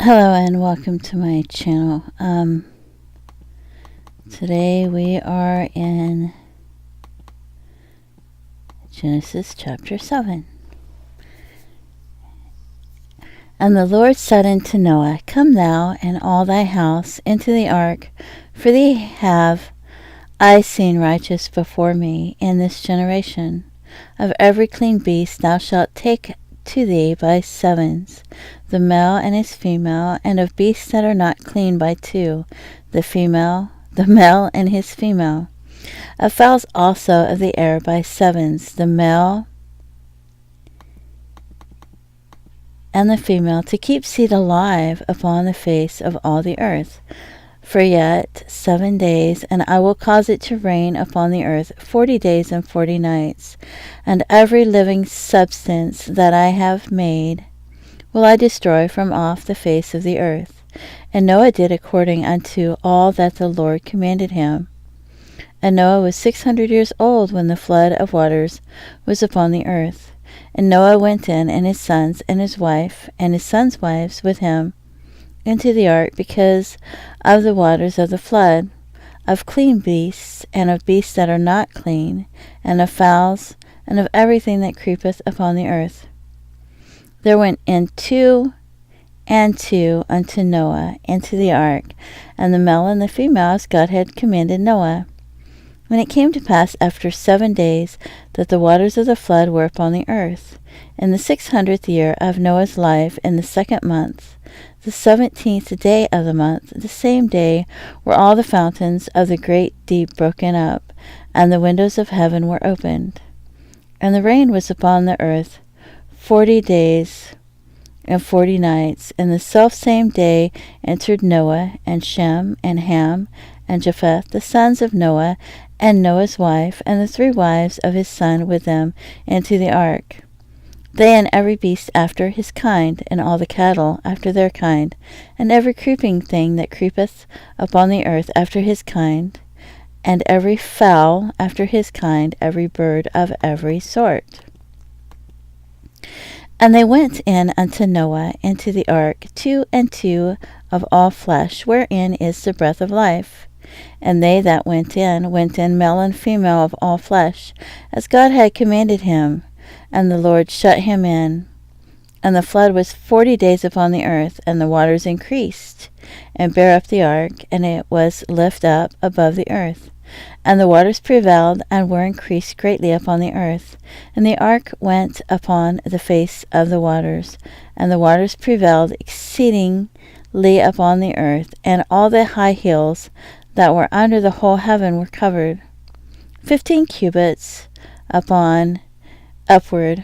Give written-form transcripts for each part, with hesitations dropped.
Hello and welcome to my channel. Today we are in Genesis chapter 7. And the Lord said unto Noah, Come thou and all thy house into the ark, for thee have I seen righteous before me in this generation. Of every clean beast thou shalt take to thee by sevens, the male and his female, and of beasts that are not clean by two, the male and his female. Of fowls also of the air by sevens, the male and the female, to keep seed alive upon the face of all the earth. For yet 7 days, and I will cause it to rain upon the earth 40 days and 40 nights, and every living substance that I have made will I destroy from off the face of the earth. And Noah did according unto all that the Lord commanded him. And Noah was 600 years old when the flood of waters was upon the earth. And Noah went in, and his sons, and his wife, and his sons' wives with him, into the ark, because of the waters of the flood, of clean beasts, and of beasts that are not clean, and of fowls, and of everything that creepeth upon the earth. There went in two and two unto Noah into the ark, and the male and the female, as God had commanded Noah. When it came to pass after 7 days that the waters of the flood were upon the earth, in the 600th year of Noah's life, in the 2nd month, the 17th day of the month, the same day were all the fountains of the great deep broken up, and the windows of heaven were opened. And the rain was upon the earth 40 days and 40 nights. And the selfsame day entered Noah, and Shem, and Ham, and Japheth, the sons of Noah, and Noah's wife, and the 3 wives of his son with them, into the ark. They and every beast after his kind, and all the cattle after their kind, and every creeping thing that creepeth upon the earth after his kind, and every fowl after his kind, every bird of every sort. And they went in unto Noah into the ark, 2 and 2 of all flesh, wherein is the breath of life. And they that went in, male and female of all flesh, as God had commanded him. And the Lord shut him in. And the flood was 40 days upon the earth, and the waters increased, and bare up the ark, and it was lift up above the earth. And the waters prevailed, and were increased greatly upon the earth. And the ark went upon the face of the waters, and the waters prevailed exceedingly upon the earth, and all the high hills that were under the whole heaven were covered. 15 cubits upward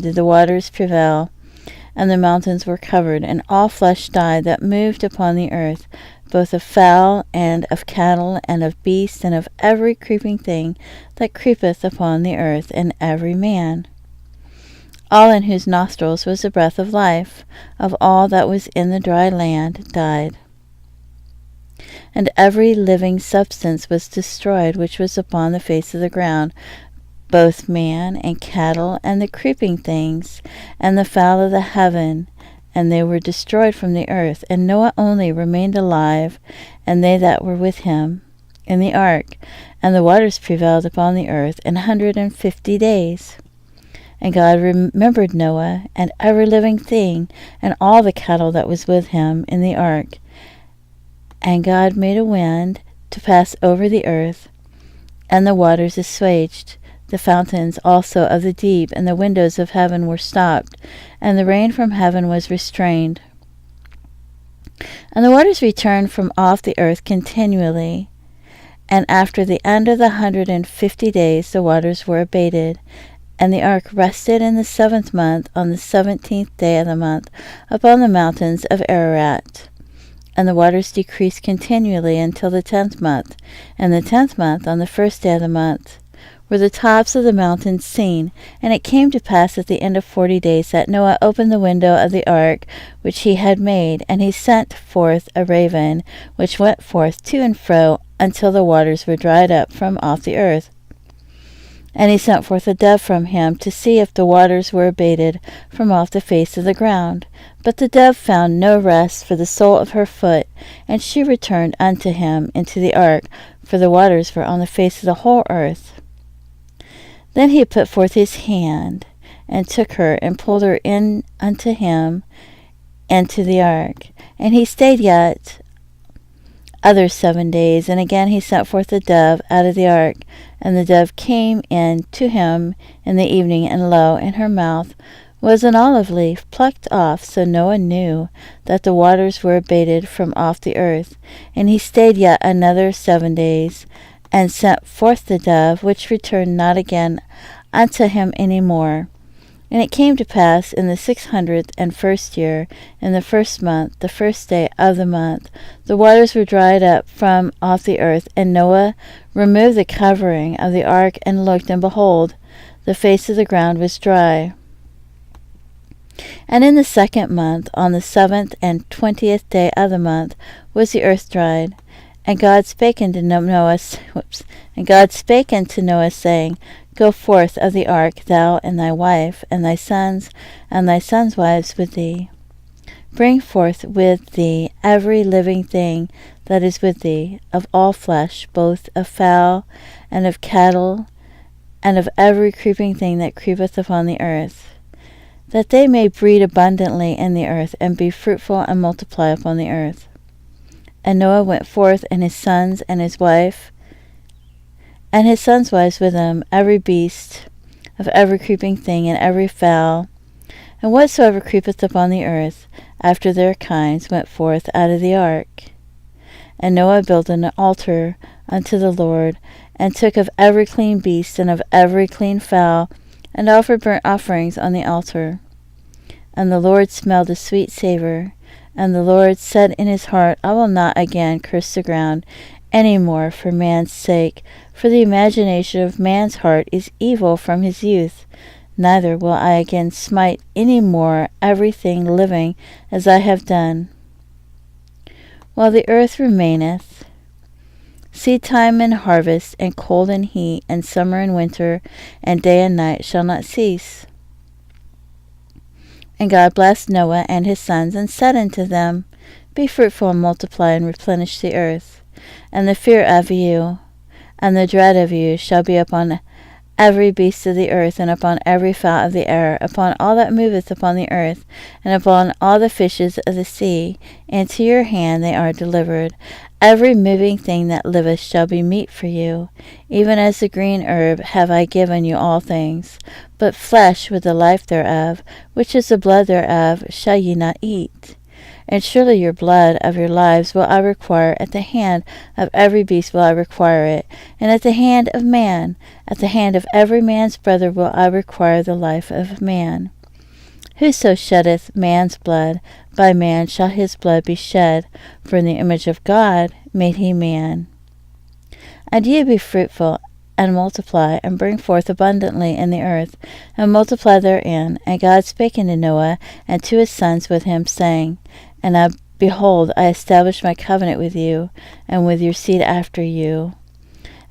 did the waters prevail, and the mountains were covered, and all flesh died that moved upon the earth, both of fowl, and of cattle, and of beasts, and of every creeping thing that creepeth upon the earth, and every man. All in whose nostrils was the breath of life, of all that was in the dry land, died. And every living substance was destroyed which was upon the face of the ground, both man and cattle, and the creeping things, and the fowl of the heaven, and they were destroyed from the earth. And Noah only remained alive, and they that were with him in the ark. And the waters prevailed upon the earth 150 days. And God remembered Noah, and every living thing, and all the cattle that was with him in the ark. And God made a wind to pass over the earth, and the waters assuaged. The fountains also of the deep and the windows of heaven were stopped, and the rain from heaven was restrained. And the waters returned from off the earth continually. And after the end of the 150 days the waters were abated. And the ark rested in the 7th month, on the 17th day of the month, upon the mountains of Ararat. And the waters decreased continually until the 10th month. And the 10th month, on the 1st day of the month, were the tops of the mountains seen. And it came to pass at the end of 40 days that Noah opened the window of the ark which he had made, and he sent forth a raven, which went forth to and fro until the waters were dried up from off the earth. And he sent forth a dove from him to see if the waters were abated from off the face of the ground. But the dove found no rest for the sole of her foot, and she returned unto him into the ark, for the waters were on the face of the whole earth. Then he put forth his hand, and took her, and pulled her in unto him into the ark. And he stayed yet other 7 days, and again he sent forth the dove out of the ark. And the dove came in to him in the evening, and lo, in her mouth was an olive leaf plucked off. So Noah knew that the waters were abated from off the earth. And he stayed yet another 7 days, and sent forth the dove, which returned not again unto him any more. And it came to pass in the 601st year, in the 1st month, the 1st day of the month, the waters were dried up from off the earth. And Noah removed the covering of the ark, and looked, and behold, the face of the ground was dry. And in the 2nd month, on the 7th and 20th day of the month, was the earth dried. And God spake unto Noah, saying, Go forth of the ark, thou and thy wife, and thy sons wives with thee. Bring forth with thee every living thing that is with thee, of all flesh, both of fowl and of cattle, and of every creeping thing that creepeth upon the earth, that they may breed abundantly in the earth, and be fruitful, and multiply upon the earth. And Noah went forth, and his sons and his wife, and his sons' wives with him, every beast of every creeping thing, and every fowl, and whatsoever creepeth upon the earth, after their kinds, went forth out of the ark. And Noah built an altar unto the Lord, and took of every clean beast, and of every clean fowl, and offered burnt offerings on the altar. And the Lord smelled a sweet savour. And the Lord said in his heart, I will not again curse the ground any more for man's sake, for the imagination of man's heart is evil from his youth. Neither will I again smite any more everything living as I have done. While the earth remaineth, seedtime and harvest, and cold and heat, and summer and winter, and day and night shall not cease. And God blessed Noah and his sons, and said unto them, Be fruitful, and multiply, and replenish the earth. And the fear of you, and the dread of you, shall be upon every beast of the earth, and upon every fowl of the air, upon all that moveth upon the earth, and upon all the fishes of the sea. Into your hand they are delivered. Every moving thing that liveth shall be meat for you. Even as the green herb have I given you all things. But flesh with the life thereof, which is the blood thereof, shall ye not eat. And surely your blood of your lives will I require. At the hand of every beast will I require it, and at the hand of man, at the hand of every man's brother will I require the life of man. Whoso sheddeth man's blood, by man shall his blood be shed, for in the image of God made he man. And ye be fruitful, and multiply, and bring forth abundantly in the earth, and multiply therein. And God spake unto Noah, and to his sons with him, saying, And behold, I establish my covenant with you, and with your seed after you,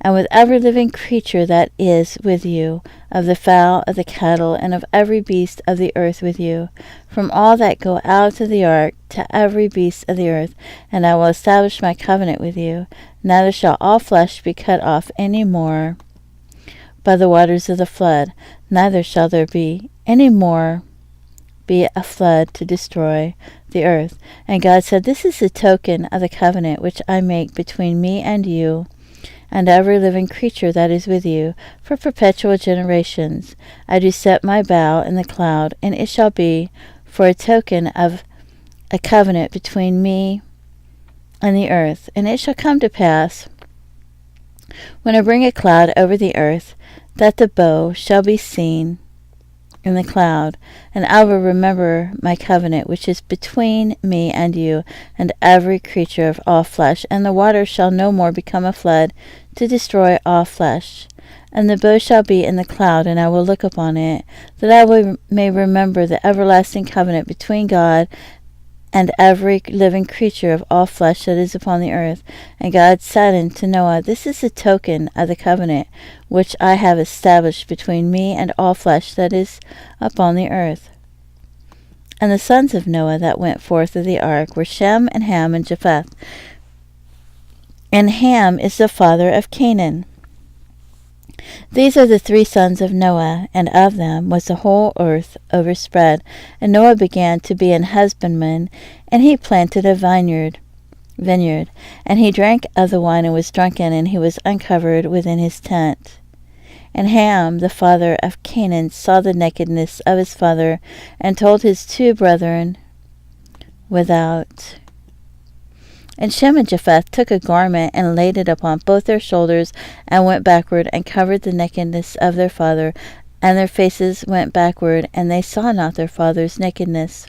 and with every living creature that is with you, of the fowl, of the cattle, and of every beast of the earth with you, from all that go out of the ark to every beast of the earth. And I will establish my covenant with you. Neither shall all flesh be cut off any more by the waters of the flood, neither shall there be any more be a flood to destroy the earth. And God said, This is the token of the covenant which I make between me and you, and every living creature that is with you, for perpetual generations. I do set my bow in the cloud, and it shall be for a token of a covenant between me and the earth. And it shall come to pass, when I bring a cloud over the earth, that the bow shall be seen in the cloud, and I will remember my covenant which is between me and you, and every creature of all flesh, and the water shall no more become a flood to destroy all flesh. And the bow shall be in the cloud, and I will look upon it, that I may remember the everlasting covenant between God and every living creature of all flesh that is upon the earth. And God said unto Noah, This is a token of the covenant which I have established between me and all flesh that is upon the earth. And the sons of Noah that went forth of the ark were Shem and Ham and Japheth. And Ham is the father of Canaan. These are the 3 sons of Noah, and of them was the whole earth overspread. And Noah began to be an husbandman, and he planted a vineyard, and he drank of the wine and was drunken, and he was uncovered within his tent. And Ham, the father of Canaan, saw the nakedness of his father, and told his 2 brethren without. And Shem and Japheth took a garment and laid it upon both their shoulders, and went backward, and covered the nakedness of their father, and their faces went backward, and they saw not their father's nakedness.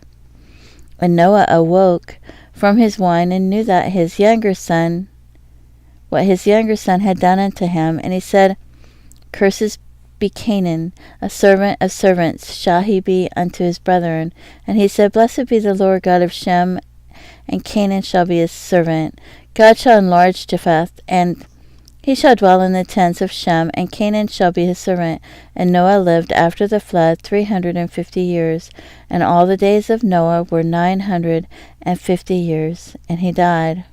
And Noah awoke from his wine, and knew that what his younger son had done unto him, and he said, Curses be Canaan, a servant of servants shall he be unto his brethren. And he said, Blessed be the Lord God of Shem, and Canaan shall be his servant. God shall enlarge Japheth, and he shall dwell in the tents of Shem, and Canaan shall be his servant. And Noah lived after the flood 350 years, and all the days of Noah were 950 years, and he died.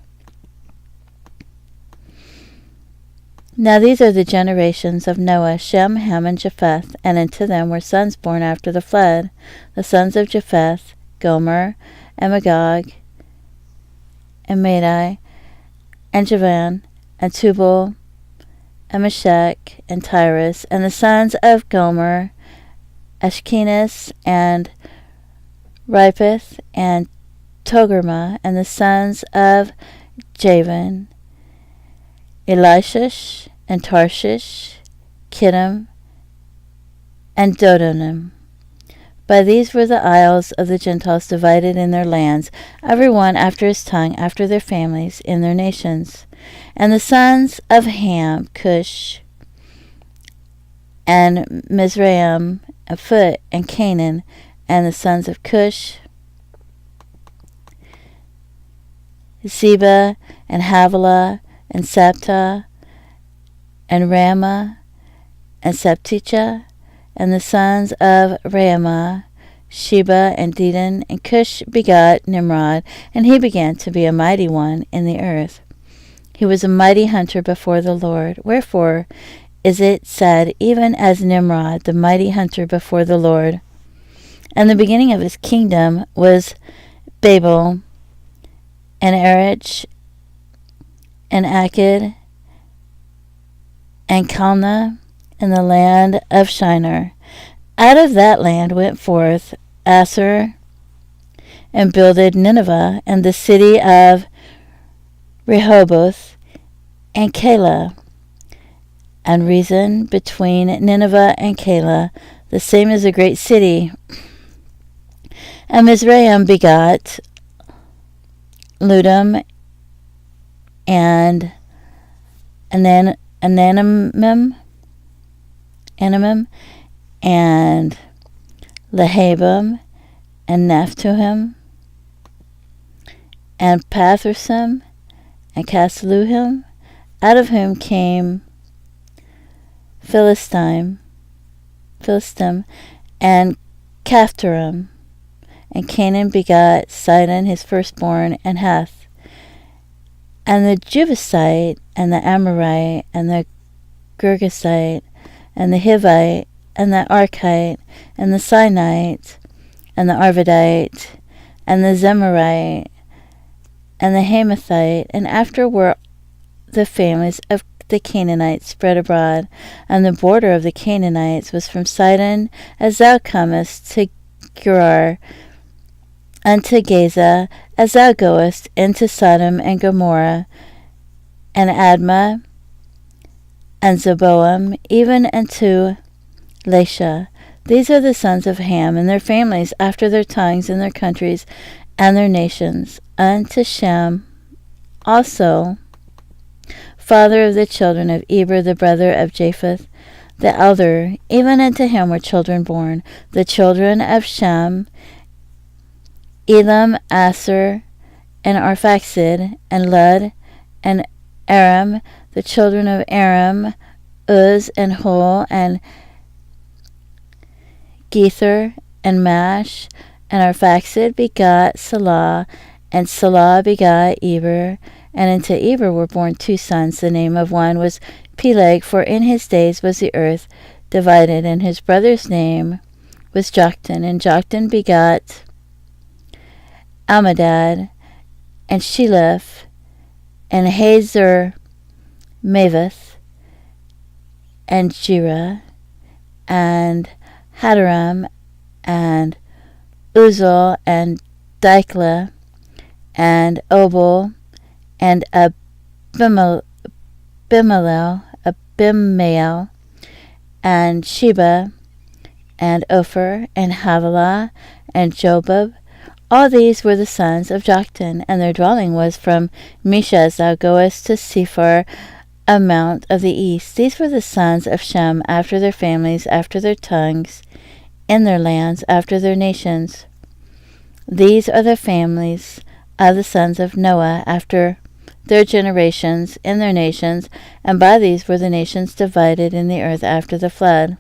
Now these are the generations of Noah, Shem, Ham, and Japheth, and unto them were sons born after the flood. The sons of Japheth, Gomer, and Magog, and Madai, and Javan, and Tubal, and Meshech, and Tyrus. And the sons of Gomer, Ashkenaz, and Ripeth, and Togarmah. And the sons of Javan, Elishash, and Tarshish, Kittim, and Dodanim. By these were the isles of the Gentiles divided in their lands, every one after his tongue, after their families, in their nations. And the sons of Ham, Cush, and Mizraim, and Phut, and Canaan. And the sons of Cush, Seba, and Havilah, and Sabta, and Ramah, and Septicha. And the sons of Ramah, Sheba, and Dedan. And Cush begot Nimrod, and he began to be a mighty one in the earth. He was a mighty hunter before the Lord. Wherefore is it said, even as Nimrod, the mighty hunter before the Lord. And the beginning of his kingdom was Babel, and Erech, and Akkad, and Calneh, in the land of Shinar. Out of that land went forth Asshur, and builded Nineveh, and the city of Rehoboth, and Calah, and Rezin between Nineveh and Calah, the same as a great city. And Mizraim begot Ludum, and Anamim, and Lehabim, and Naphtuhim, and Pathrusim, and Casluhim, out of whom came Philistim, and Caphtorim. And Canaan begot Sidon his firstborn, and Heth, and the Jebusite, and the Amorite, and the Girgasite, and the Hivite, and the Archite, and the Sinite, and the Arvadite, and the Zemarite, and the Hamathite. And after were the families of the Canaanites spread abroad. And the border of the Canaanites was from Sidon, as thou comest to Gerar, unto Gaza, as thou goest into Sodom and Gomorrah, and Admah, and Zeboam, even unto Lasha. These are the sons of Ham, and their families after their tongues, and their countries, and their nations. Unto Shem also, father of the children of Eber, the brother of Japheth, the elder, even unto him were children born. The children of Shem, Elam, Asher, and Arphaxad, and Lud, and Aram, the children of Aram, Uz, and Hul, and Gether, and Mash, and Arphaxad begot Salah, and Salah begot Eber, and unto Eber were born 2 sons. The name of one was Peleg, for in his days was the earth divided, and his brother's name was Joktan, and Joktan begot Almadad, and Sheleph, and Hazar Maveth, and Jerah, and Hadaram, and Uzal, and Diklah, and Obal, and Abimael, and Sheba, and Ophir, and Havilah, and Jobab. All these were the sons of Joktan, and their dwelling was from Mesha as thou goest to Sephar, a mount of the east. These were the sons of Shem, after their families, after their tongues, in their lands, after their nations. These are the families of the sons of Noah, after their generations, in their nations, and by these were the nations divided in the earth after the flood.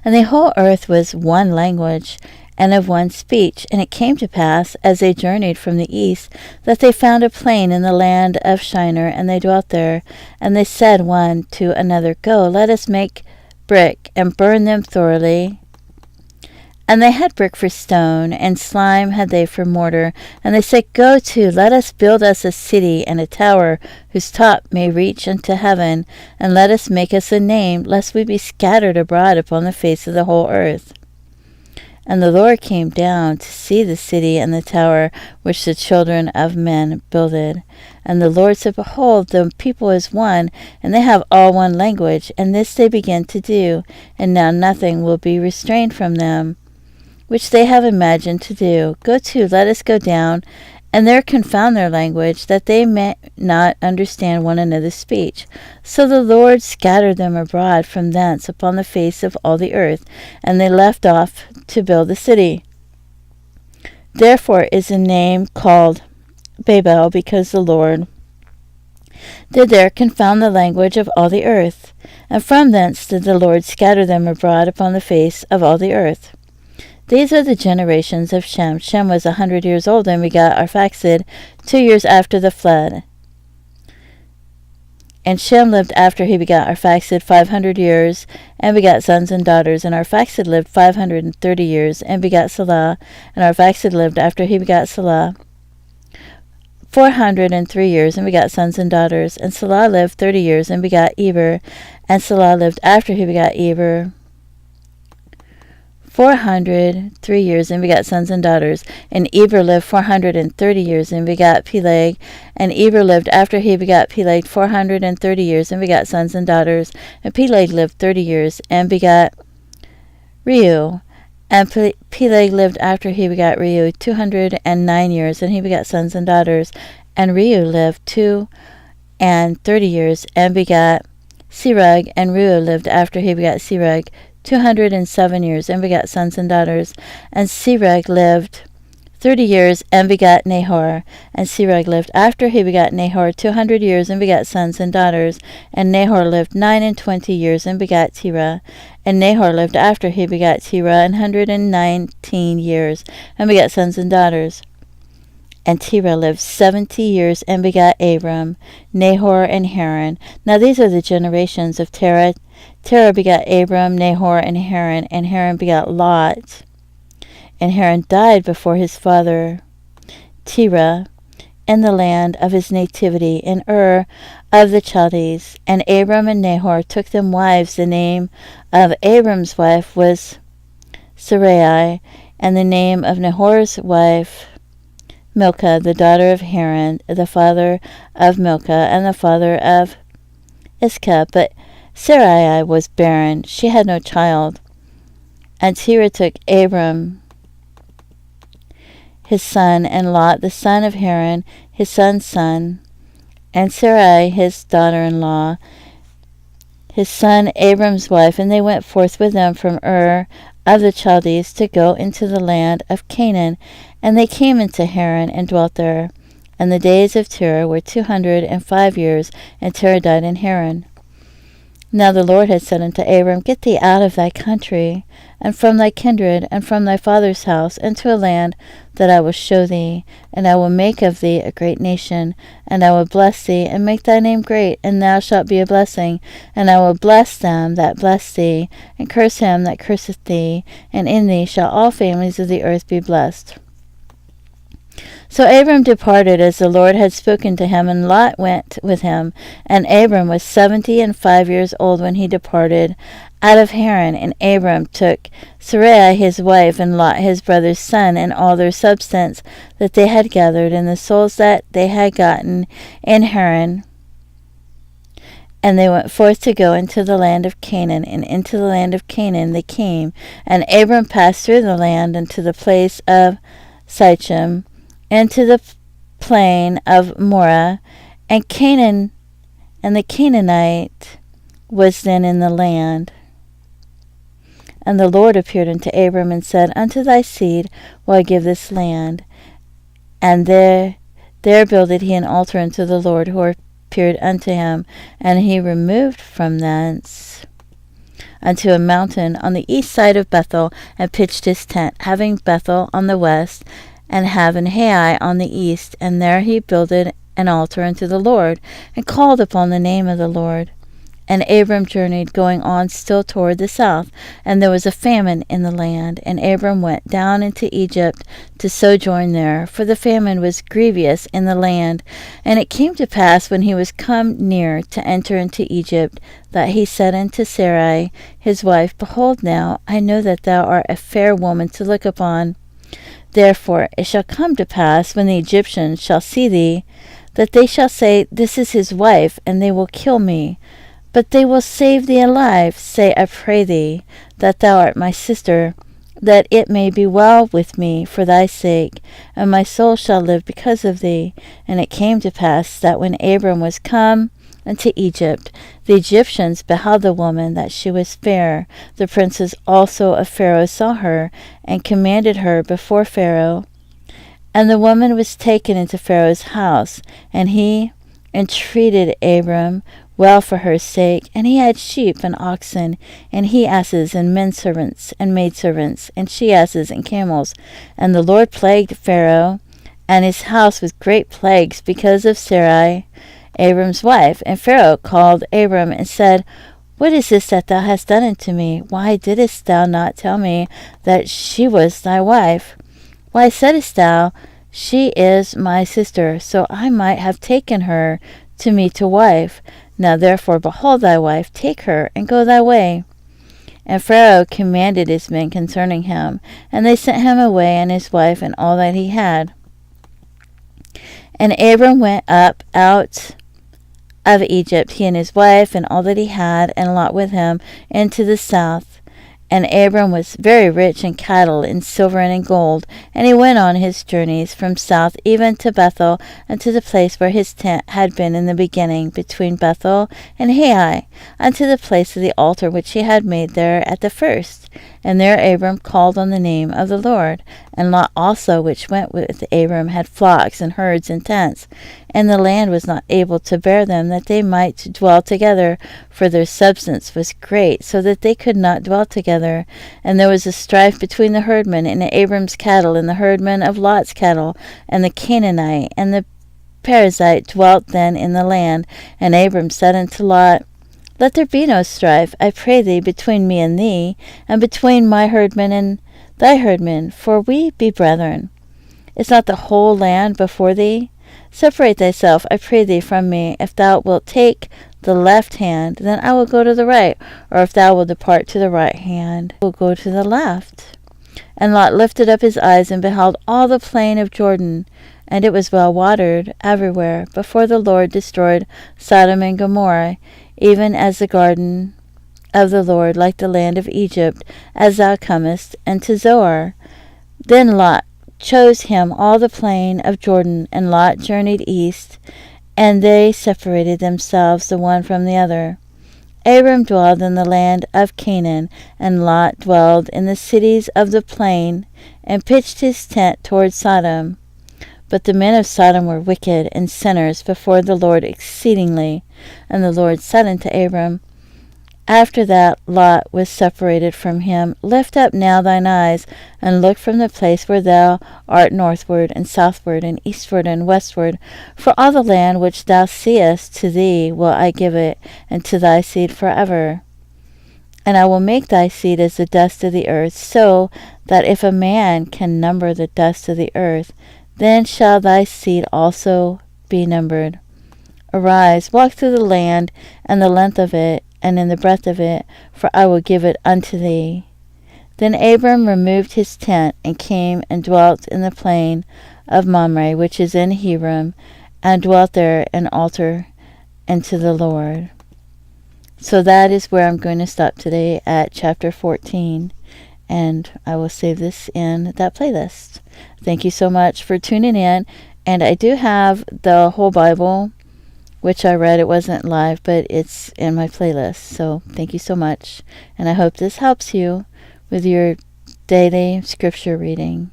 And the whole earth was one language, and of one speech. And it came to pass, as they journeyed from the east, that they found a plain in the land of Shinar, and they dwelt there. And they said one to another, Go, let us make brick, and burn them thoroughly. And they had brick for stone, and slime had they for mortar. And they said, Go to, let us build us a city and a tower, whose top may reach unto heaven, and let us make us a name, lest we be scattered abroad upon the face of the whole earth. And the Lord came down to see the city and the tower which the children of men builded. And the Lord said, Behold, the people is one, and they have all one language, and this they begin to do, and now nothing will be restrained from them, which they have imagined to do. Go to, let us go down, and there confound their language, that they may not understand one another's speech. So the Lord scattered them abroad from thence upon the face of all the earth, and they left off to build the city. Therefore is the name called Babel, because the Lord did there confound the language of all the earth. And from thence did the Lord scatter them abroad upon the face of all the earth. These are the generations of Shem. Shem was 100 years old and begot Arphaxad 2 years after the flood. And Shem lived after he begot Arphaxad 500 years, and begot sons and daughters. And Arphaxad lived 530 years, and begot Salah. And Arphaxad lived after he begot Salah 403 years, and begot sons and daughters. And Salah lived 30 years, and begot Eber. And Salah lived after he begot Eber 403 years, and begot sons and daughters. And Eber lived 430 years, and begot Peleg. And Eber lived after he begot Peleg 430 years, and begot sons and daughters. And Peleg lived 30 years, and begot Reu. And Peleg lived after he begot Reu 209 years, and he begot sons and daughters. And Reu lived 230 years, and begot Serug. And Reu lived after he begot Serug 207 years, and begot sons and daughters. And Serug lived 30 years, and begot Nahor. And Serug lived after he begot Nahor 200 years, and begot sons and daughters. And Nahor lived 29 years, and begot Terah. And Nahor lived after he begot Terah 119 years, and begot sons and daughters. And Terah lived 70 years, and begot Abram, Nahor, and Haran. Now these are the generations of Terah. Terah begot Abram, Nahor, and Haran begot Lot. And Haran died before his father Terah in the land of his nativity, in Ur of the Chaldees. And Abram and Nahor took them wives. The name of Abram's wife was Sarai, and the name of Nahor's wife Milcah, the daughter of Haran, the father of Milcah, and the father of Iscah. But Sarai was barren, she had no child. And Terah took Abram his son, and Lot the son of Haran his son's son, and Sarai his daughter-in-law, his son Abram's wife, and they went forth with them from Ur of the Chaldees to go into the land of Canaan, and they came into Haran and dwelt there. And the days of Terah were 205 years, and Terah died in Haran. Now the Lord had said unto Abram, Get thee out of thy country, and from thy kindred, and from thy father's house, into a land that I will show thee, and I will make of thee a great nation, and I will bless thee, and make thy name great, and thou shalt be a blessing. And I will bless them that bless thee, and curse him that curseth thee, and in thee shall all families of the earth be blessed. So Abram departed as the Lord had spoken to him, and Lot went with him. And Abram was 75 years old when he departed out of Haran. And Abram took Sarai his wife, and Lot his brother's son, and all their substance that they had gathered, and the souls that they had gotten in Haran. And they went forth to go into the land of Canaan, and into the land of Canaan they came. And Abram passed through the land unto the place of Sichem, into the plain of Moreh, and Canaan, and the Canaanite was then in the land. And the Lord appeared unto Abram, and said, Unto thy seed will I give this land. And there builded he an altar unto the Lord, who appeared unto him. And he removed from thence unto a mountain on the east side of Bethel, and pitched his tent, having Bethel on the west, and having Hai on the east. And there he builded an altar unto the Lord, and called upon the name of the Lord. And Abram journeyed, going on still toward the south, and there was a famine in the land. And Abram went down into Egypt to sojourn there, for the famine was grievous in the land. And it came to pass, when he was come near to enter into Egypt, that he said unto Sarai his wife, Behold now, I know that thou art a fair woman to look upon. Therefore it shall come to pass, when the Egyptians shall see thee, that they shall say, This is his wife, and they will kill me. But they will save thee alive. Say, I pray thee, that thou art my sister, that it may be well with me for thy sake, and my soul shall live because of thee. And it came to pass, that when Abram was come unto Egypt, the Egyptians beheld the woman, that she was fair. The princes also of Pharaoh saw her, and commanded her before Pharaoh. And the woman was taken into Pharaoh's house, and he entreated Abram well for her sake. And he had sheep and oxen, and he asses, and men servants, and maidservants, and she asses, and camels. And the Lord plagued Pharaoh and his house with great plagues because of Sarai, Abram's wife. And Pharaoh called Abram, and said, What is this that thou hast done unto me? Why didst thou not tell me that she was thy wife? Why saidst thou, She is my sister, so I might have taken her to me to wife? Now therefore, behold thy wife, take her, and go thy way. And Pharaoh commanded his men concerning him, and they sent him away, and his wife, and all that he had. And Abram went up out of Egypt, he and his wife, and all that he had, and Lot with him, into the south. And Abram was very rich in cattle, in silver, and in gold. And he went on his journeys from south even to Bethel, unto the place where his tent had been in the beginning, between Bethel and Hai, unto the place of the altar which he had made there at the first. And there Abram called on the name of the Lord. And Lot also, which went with Abram, had flocks and herds and tents. And the land was not able to bear them, that they might dwell together, for their substance was great, so that they could not dwell together. And there was a strife between the herdmen and Abram's cattle, and the herdmen of Lot's cattle. And the Canaanite and the Perizzite dwelt then in the land. And Abram said unto Lot, Let there be no strife, I pray thee, between me and thee, and between my herdmen and thy herdmen, for we be brethren. Is not the whole land before thee? Separate thyself, I pray thee, from me. If thou wilt take the left hand, then I will go to the right, or if thou wilt depart to the right hand, I will go to the left. And Lot lifted up his eyes, and beheld all the plain of Jordan, and it was well watered everywhere, before the Lord destroyed Sodom and Gomorrah, even as the garden of the Lord, like the land of Egypt, as thou comest, and to Zoar. Then Lot chose him all the plain of Jordan, and Lot journeyed east, and they separated themselves the one from the other. Abram dwelled in the land of Canaan, and Lot dwelled in the cities of the plain, and pitched his tent toward Sodom. But the men of Sodom were wicked and sinners before the Lord exceedingly. And the Lord said unto Abram, after that Lot was separated from him, lift up now thine eyes, and look from the place where thou art northward, and southward, and eastward, and westward. For all the land which thou seest, to thee will I give it, and to thy seed forever. And I will make thy seed as the dust of the earth, so that if a man can number the dust of the earth, then shall thy seed also be numbered. Arise, walk through the land, and the length of it, and in the breadth of it, for I will give it unto thee. Then Abram removed his tent, and came and dwelt in the plain of Mamre, which is in Hebron, and dwelt there an altar unto the Lord. So that is where I'm going to stop today, at chapter 14, and I will save this in that playlist. Thank you so much for tuning in, and I do have the whole Bible, which I read. It wasn't live, but it's in my playlist. So thank you so much. And I hope this helps you with your daily scripture reading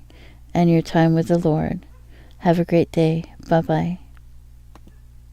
and your time with the Lord. Have a great day. Bye-bye.